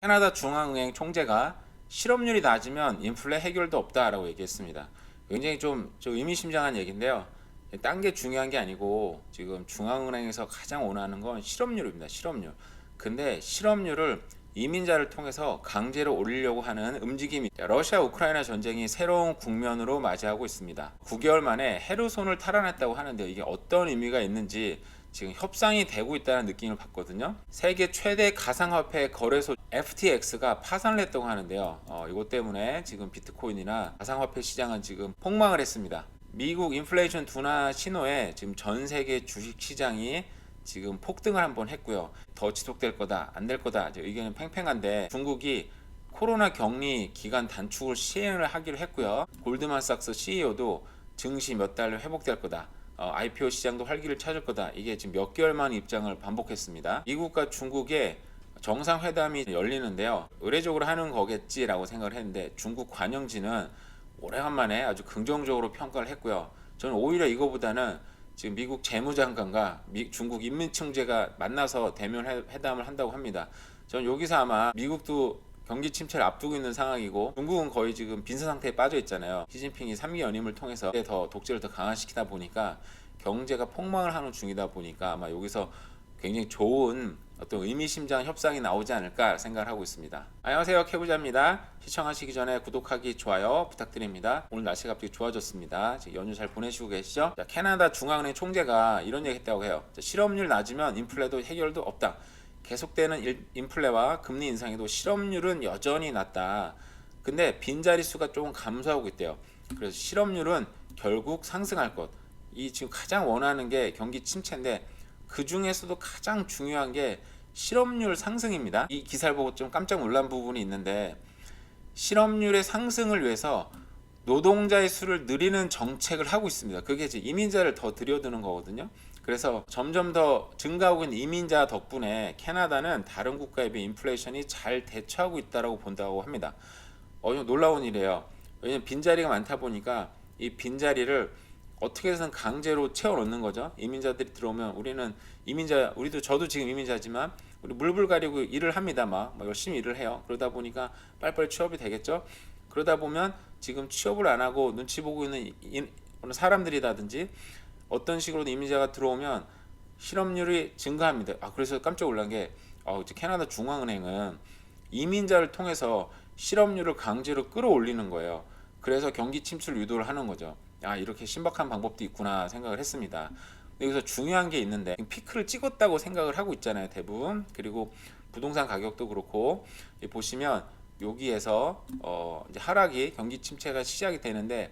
캐나다 중앙은행 총재가 실업률이 낮으면 인플레 해결도 없다라고 얘기했습니다. 굉장히 좀 의미심장한 얘기인데요. 딴 게 중요한 게 아니고 지금 중앙은행에서 가장 원하는 건 실업률입니다. 실업률. 근데 실업률을 이민자를 통해서 강제로 올리려고 하는 움직임이 러시아 우크라이나 전쟁이 새로운 국면으로 맞이하고 있습니다. 9개월 만에 헤르손을 탈환했다고 하는데 이게 어떤 의미가 있는지 지금 협상이 되고 있다는 느낌을 받거든요. 세계 최대 가상화폐 거래소 FTX가 파산을 했다고 하는데요. 이것 때문에 지금 비트코인이나 가상화폐 시장은 지금 폭망을 했습니다. 미국 인플레이션 둔화 신호에 지금 전 세계 주식 시장이 지금 폭등을 한번 했고요. 더 지속될 거다, 안 될 거다. 의견은 팽팽한데 중국이 코로나 격리 기간 단축을 시행을 하기로 했고요. 골드만삭스 CEO도 증시 몇 달로 회복될 거다. IPO 시장도 활기를 찾을 거다. 이게 지금 몇 개월 만 입장을 반복했습니다. 미국과 중국의 정상회담이 열리는데요. 의례적으로 하는 거겠지라고 생각을 했는데 중국 관영지는 오래간만에 아주 긍정적으로 평가를 했고요. 저는 오히려 이거보다는 지금 미국 재무장관과 중국 인민총재가 만나서 대면 회담을 한다고 합니다. 저는 여기서 아마 미국도 경기 침체를 앞두고 있는 상황이고 중국은 거의 지금 빈사 상태에 빠져 있잖아요. 시진핑이 3기 연임을 통해서 더 독재를 더 강화시키다 보니까 경제가 폭망을 하는 중이다 보니까 아마 여기서 굉장히 좋은 어떤 의미심장한 협상이 나오지 않을까 생각을 하고 있습니다. 안녕하세요, 캐부자입니다. 시청하시기 전에 구독하기, 좋아요 부탁드립니다. 오늘 날씨가 갑자기 좋아졌습니다. 연휴 잘 보내시고 계시죠? 캐나다 중앙은행 총재가 이런 얘기 했다고 해요. 실업률 낮으면 인플레도 해결도 없다. 계속되는 인플레와 금리 인상에도 실업률은 여전히 낮다. 근데 빈자리 수가 조금 감소하고 있대요. 그래서 실업률은 결국 상승할 것. 이 지금 가장 원하는 게 경기 침체인데 그 중에서도 가장 중요한 게 실업률 상승입니다. 이 기사를 보고 좀 깜짝 놀란 부분이 있는데 실업률의 상승을 위해서 노동자의 수를 늘리는 정책을 하고 있습니다. 그게 이제 이민자를 더 들여드는 거거든요. 그래서 점점 더 증가하고 있는 이민자 덕분에 캐나다는 다른 국가에 비해 인플레이션이 잘 대처하고 있다고 본다고 합니다. 놀라운 일이에요. 왜냐면 빈자리가 많다 보니까 이 빈자리를 어떻게 해서든 강제로 채워 넣는 거죠. 이민자들이 들어오면 저도 지금 이민자지만 우리 물불 가리고 일을 합니다. 막 열심히 일을 해요. 그러다 보니까 빨리빨리 취업이 되겠죠. 그러다 보면 지금 취업을 안 하고 눈치 보고 있는 사람들이라든지 어떤 식으로든 이민자가 들어오면 실업률이 증가합니다. 그래서 깜짝 놀란 게 이제 캐나다 중앙은행은 이민자를 통해서 실업률을 강제로 끌어올리는 거예요. 그래서 경기 침체를 유도를 하는 거죠. 이렇게 신박한 방법도 있구나 생각을 했습니다. 여기서 중요한 게 있는데 피크를 찍었다고 생각을 하고 있잖아요, 대부분. 그리고 부동산 가격도 그렇고 보시면 여기에서 이제 하락이 경기 침체가 시작이 되는데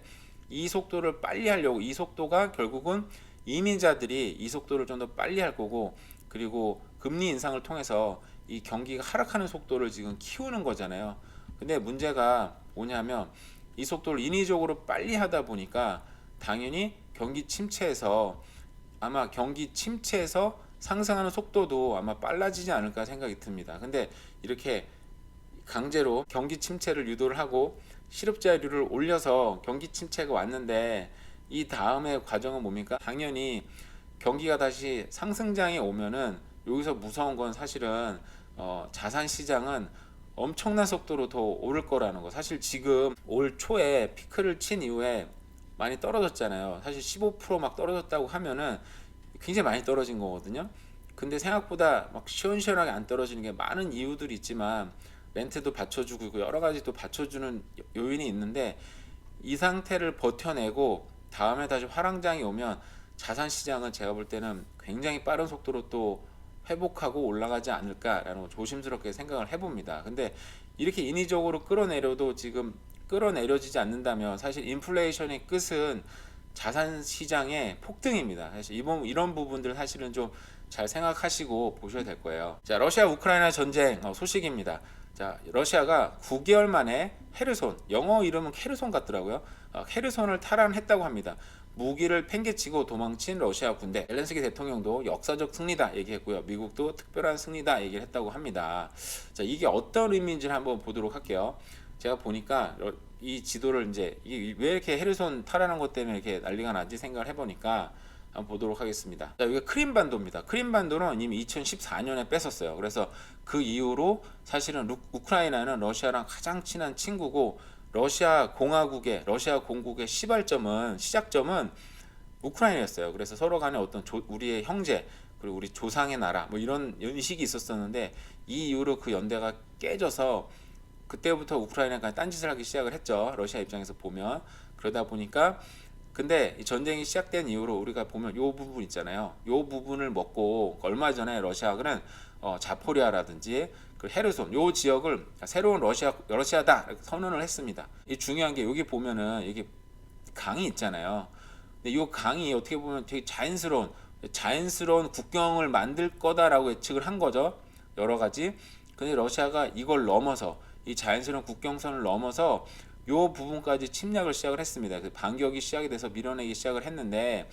이 속도를 빨리 하려고 이 속도가 결국은 이민자들이 이 속도를 좀 더 빨리 할 거고 그리고 금리 인상을 통해서 이 경기가 하락하는 속도를 지금 키우는 거잖아요. 근데 문제가 뭐냐면 이 속도를 인위적으로 빨리 하다 보니까 당연히 아마 경기 침체에서 상승하는 속도도 아마 빨라지지 않을까 생각이 듭니다. 근데 이렇게 강제로 경기 침체를 유도를 하고 실업자율을 올려서 경기 침체가 왔는데 이 다음의 과정은 뭡니까? 당연히 경기가 다시 상승장에 오면은 여기서 무서운 건 사실은 자산 시장은 엄청난 속도로 더 오를 거라는 거. 사실 지금 올 초에 피크를 친 이후에 많이 떨어졌잖아요. 사실 15%막 떨어졌다고 하면은 굉장히 많이 떨어진 거거든요. 근데 생각보다 막 시원시원하게 안 떨어지는 게 많은 이유들이 있지만 렌트도 받쳐주고 여러 가지 또 받쳐주는 요인이 있는데 이 상태를 버텨내고 다음에 다시 화랑장이 오면 자산 시장은 제가 볼 때는 굉장히 빠른 속도로 또 회복하고 올라가지 않을까라는 조심스럽게 생각을 해봅니다. 근데 이렇게 인위적으로 끌어내려도 지금 끌어내려지지 않는다면 사실 인플레이션의 끝은 자산 시장의 폭등입니다. 사실 이런 부분들 사실은 좀 잘 생각하시고 보셔야 될 거예요. 자, 러시아 우크라이나 전쟁 소식입니다. 자, 러시아가 9개월 만에 헤르손, 영어 이름은 케르손 같더라고요. 헤르손을 탈환했다고 합니다. 무기를 팽개치고 도망친 러시아 군대. 젤렌스키 대통령도 역사적 승리다 얘기했고요. 미국도 특별한 승리다 얘기를 했다고 합니다. 자, 이게 어떤 의미인지 한번 보도록 할게요. 제가 보니까 이 지도를 이제 왜 이렇게 헤르손 탈환한 것 때문에 이렇게 난리가 나지 생각을 해보니까 한번 보도록 하겠습니다. 자, 여기 크림반도입니다. 크림반도는 이미 2014년에 뺐었어요. 그래서 그 이후로 사실은 우크라이나는 러시아랑 가장 친한 친구고 러시아 공국의 시작점은 우크라이나였어요. 그래서 서로 간에 어떤 우리의 형제 그리고 우리 조상의 나라 뭐 이런 인식이 있었었는데 이 이후로 그 연대가 깨져서 그때부터 우크라이나가 딴짓을 하기 시작을 했죠. 러시아 입장에서 보면 그러다 보니까 근데 이 전쟁이 시작된 이후로 우리가 보면 요 부분 있잖아요. 요 부분을 먹고 얼마 전에 러시아는 자포리아라든지 그 헤르손 요 지역을 새로운 러시아다 선언을 했습니다. 이 중요한 게 여기 보면은 이게 강이 있잖아요. 근데 이 강이 어떻게 보면 되게 자연스러운 국경을 만들 거다라고 예측을 한 거죠. 여러 가지. 근데 러시아가 이걸 넘어서 이 자연스러운 국경선을 넘어서 요 부분까지 침략을 시작을 했습니다. 그 반격이 시작이 돼서 밀어내기 시작을 했는데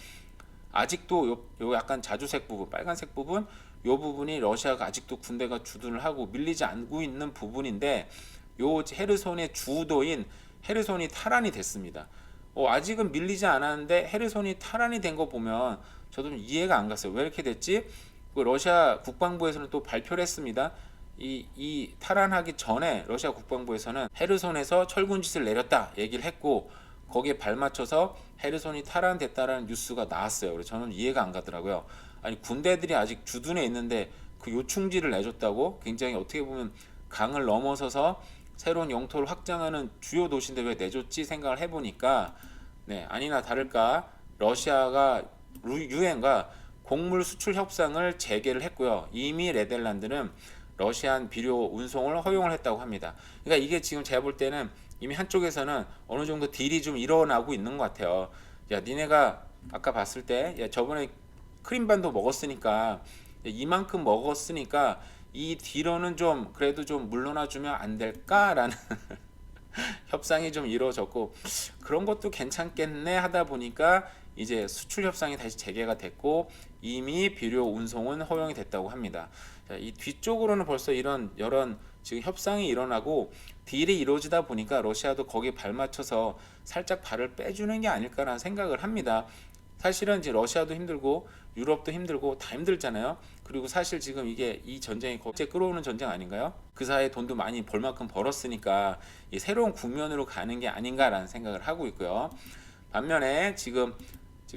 아직도 요 약간 자주색 부분, 빨간색 부분, 요 부분이 러시아가 아직도 군대가 주둔을 하고 밀리지 않고 있는 부분인데 요 헤르손의 주도인 헤르손이 탈환이 됐습니다. 아직은 밀리지 않았는데 헤르손이 탈환이 된 거 보면 저도 좀 이해가 안 갔어요. 왜 이렇게 됐지? 그 러시아 국방부에서는 또 발표를 했습니다. 이 탈환하기 전에 러시아 국방부에서는 헤르손에서 철군 짓을 내렸다 얘기를 했고 거기에 발맞춰서 헤르손이 탈환됐다라는 뉴스가 나왔어요. 그래서 저는 이해가 안 가더라고요. 아니 군대들이 아직 주둔해 있는데 그 요충지를 내줬다고 굉장히 어떻게 보면 강을 넘어서서 새로운 영토를 확장하는 주요 도시인데 왜 내줬지 생각을 해보니까 네 아니나 다를까 러시아가 유엔과 곡물 수출 협상을 재개를 했고요. 이미 네덜란드는 러시안 비료 운송을 허용을 했다고 합니다. 그러니까 이게 지금 제가 볼 때는 이미 한쪽에서는 어느 정도 딜이 좀 일어나고 있는 것 같아요. 야, 니네가 아까 봤을 때, 야, 저번에 크림반도 먹었으니까, 이만큼 먹었으니까, 이 뒤로는 좀, 그래도 좀 물러나 주면 안 될까라는 협상이 좀 이루어졌고, 그런 것도 괜찮겠네 하다 보니까, 이제 수출 협상이 다시 재개가 됐고, 이미 비료 운송은 허용이 됐다고 합니다. 자, 이 뒤쪽으로는 벌써 이런 지금 협상이 일어나고 딜이 이루어지다 보니까 러시아도 거기에 발맞춰서 살짝 발을 빼주는 게 아닐까라는 생각을 합니다. 사실은 이제 러시아도 힘들고 유럽도 힘들고 다 힘들잖아요. 그리고 사실 지금 이게 이 전쟁이 국제 끌어오는 전쟁 아닌가요? 그 사이에 돈도 많이 벌 만큼 벌었으니까 이 새로운 국면으로 가는 게 아닌가라는 생각을 하고 있고요. 반면에 지금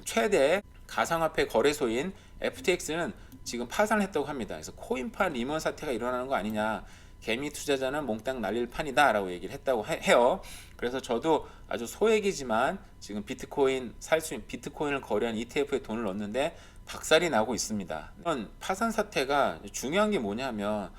최대 가상화폐 거래소인 FTX는 지금 파산을 했다고 합니다. 그래서 코인파 리먼 사태가 일어나는 거 아니냐. 개미 투자자는 몽땅 날릴 판이다 라고 얘기를 했다고 해요. 그래서 저도 아주 소액이지만 지금 비트코인을 거래한 ETF에 돈을 넣었는데 박살이 나고 있습니다. 이런 파산 사태가 중요한 게 뭐냐면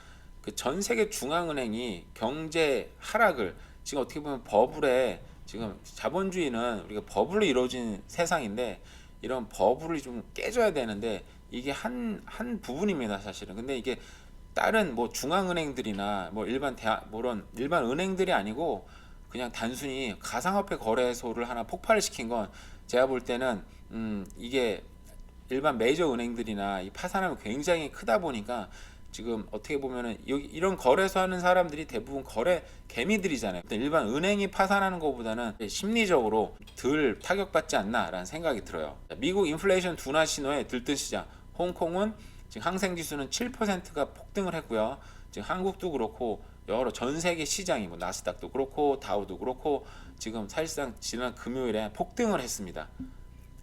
그 전 세계 중앙은행이 경제 하락을 지금 어떻게 보면 버블에 지금 자본주의는 우리가 버블로 이루어진 세상인데 이런 버블이 좀 깨져야 되는데 이게 한 부분입니다 사실은. 근데 이게 다른 뭐 중앙은행들이나 뭐 일반 은행들이 아니고 그냥 단순히 가상화폐 거래소를 하나 폭발을 시킨 건 제가 볼 때는 이게 일반 메이저 은행들이나 이 파산하면 굉장히 크다 보니까 지금 어떻게 보면은 여기 이런 거래소 하는 사람들이 대부분 거래 개미들이잖아요. 일반 은행이 파산하는 것보다는 심리적으로 덜 타격받지 않나라는 생각이 들어요. 미국 인플레이션 둔화 신호에 들뜬 시장, 홍콩은 지금 항생 지수는 7%가 폭등을 했고요. 지금 한국도 그렇고 여러 전 세계 시장이 뭐 나스닥도 그렇고 다우도 그렇고 지금 사실상 지난 금요일에 폭등을 했습니다.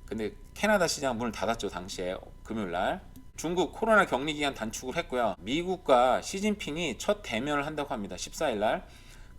근데 캐나다 시장 문을 닫았죠 당시에 금요일 날. 중국 코로나 격리 기간 단축을 했고요. 미국과 시진핑이 첫 대면을 한다고 합니다. 14일 날.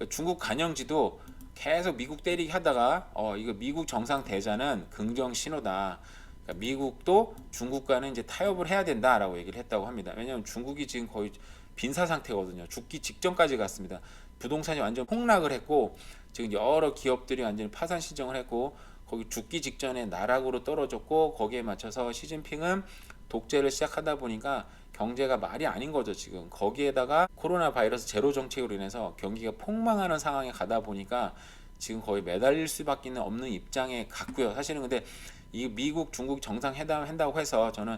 중국 간영지도 계속 미국 때리기 하다가 이거 미국 정상 대자는 긍정 신호다. 그러니까 미국도 중국과는 이제 타협을 해야 된다라고 얘기를 했다고 합니다. 왜냐하면 중국이 지금 거의 빈사 상태거든요. 죽기 직전까지 갔습니다. 부동산이 완전 폭락을 했고 지금 여러 기업들이 완전히 파산 신청을 했고 거기 죽기 직전에 나락으로 떨어졌고 거기에 맞춰서 시진핑은 독재를 시작하다 보니까 경제가 말이 아닌 거죠 지금. 거기에다가 코로나 바이러스 제로 정책으로 인해서 경기가 폭망하는 상황에 가다 보니까 지금 거의 매달릴 수밖에 없는 입장에 갔고요. 사실은 근데 이 미국 중국 정상회담 한다고 해서 저는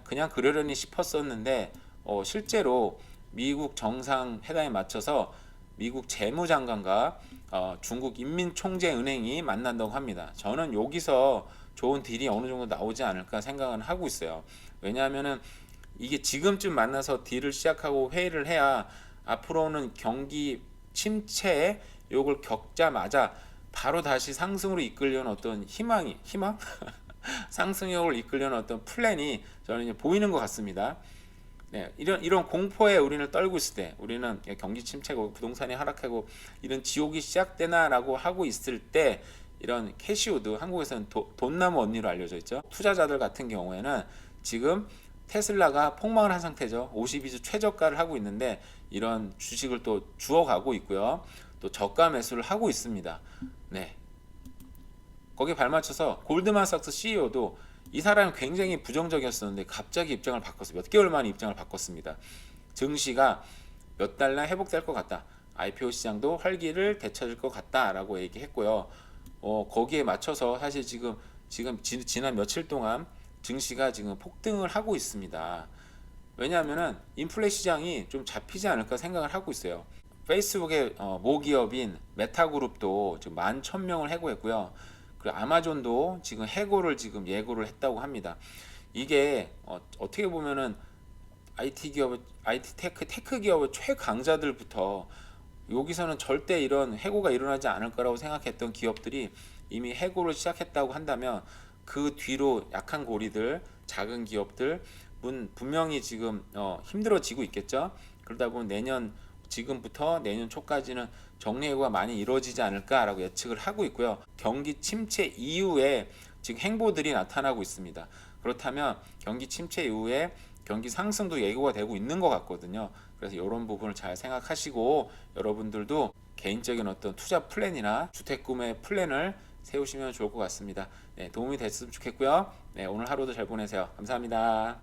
그냥 그러려니 싶었었는데 실제로 미국 정상회담에 맞춰서 미국 재무장관과 중국 인민총재은행이 만난다고 합니다. 저는 여기서 좋은 딜이 어느 정도 나오지 않을까 생각은 하고 있어요. 왜냐하면은 이게 지금쯤 만나서 딜을 시작하고 회의를 해야 앞으로는 경기 침체에 요걸 겪자마자 바로 다시 상승으로 이끌려는 어떤 희망 상승력을 이끌려는 어떤 플랜이 저는 이제 보이는 것 같습니다. 네, 이런 공포에 우리는 떨고 있을 때, 우리는 경기 침체고 부동산이 하락하고 이런 지옥이 시작되나라고 하고 있을 때, 이런 캐시우드, 한국에서는 돈나무 언니로 알려져 있죠. 투자자들 같은 경우에는 지금 테슬라가 폭망을 한 상태죠. 52주 최저가를 하고 있는데 이런 주식을 또 주워가고 있고요. 또 저가 매수를 하고 있습니다. 네, 거기에 발맞춰서 골드만삭스 CEO도 이 사람이 굉장히 부정적이었었는데 갑자기 입장을 바꿨어요. 몇 개월 만에 입장을 바꿨습니다. 증시가 몇 달 내 회복될 것 같다. IPO 시장도 활기를 되찾을 것 같다라고 얘기했고요. 거기에 맞춰서 사실 지난 며칠 동안 증시가 지금 폭등을 하고 있습니다. 왜냐하면은 인플레 시장이 좀 잡히지 않을까 생각을 하고 있어요. 페이스북의 모기업인 메타그룹도 지금 11,000명을 해고했고요. 그리고 아마존도 지금 해고를 지금 예고를 했다고 합니다. 이게 어떻게 보면은 IT 기업, IT 테크 기업의 최강자들부터 여기서는 절대 이런 해고가 일어나지 않을 거라고 생각했던 기업들이 이미 해고를 시작했다고 한다면 그 뒤로 약한 고리들, 작은 기업들 분명히 지금 힘들어지고 있겠죠. 그러다 보면 지금부터 내년 초까지는 정리해고가 많이 이루어지지 않을까라고 예측을 하고 있고요. 경기 침체 이후에 지금 행보들이 나타나고 있습니다. 그렇다면 경기 침체 이후에 경기 상승도 예고가 되고 있는 것 같거든요. 그래서 이런 부분을 잘 생각하시고 여러분들도 개인적인 어떤 투자 플랜이나 주택 구매 플랜을 세우시면 좋을 것 같습니다. 네, 도움이 됐으면 좋겠고요. 네, 오늘 하루도 잘 보내세요. 감사합니다.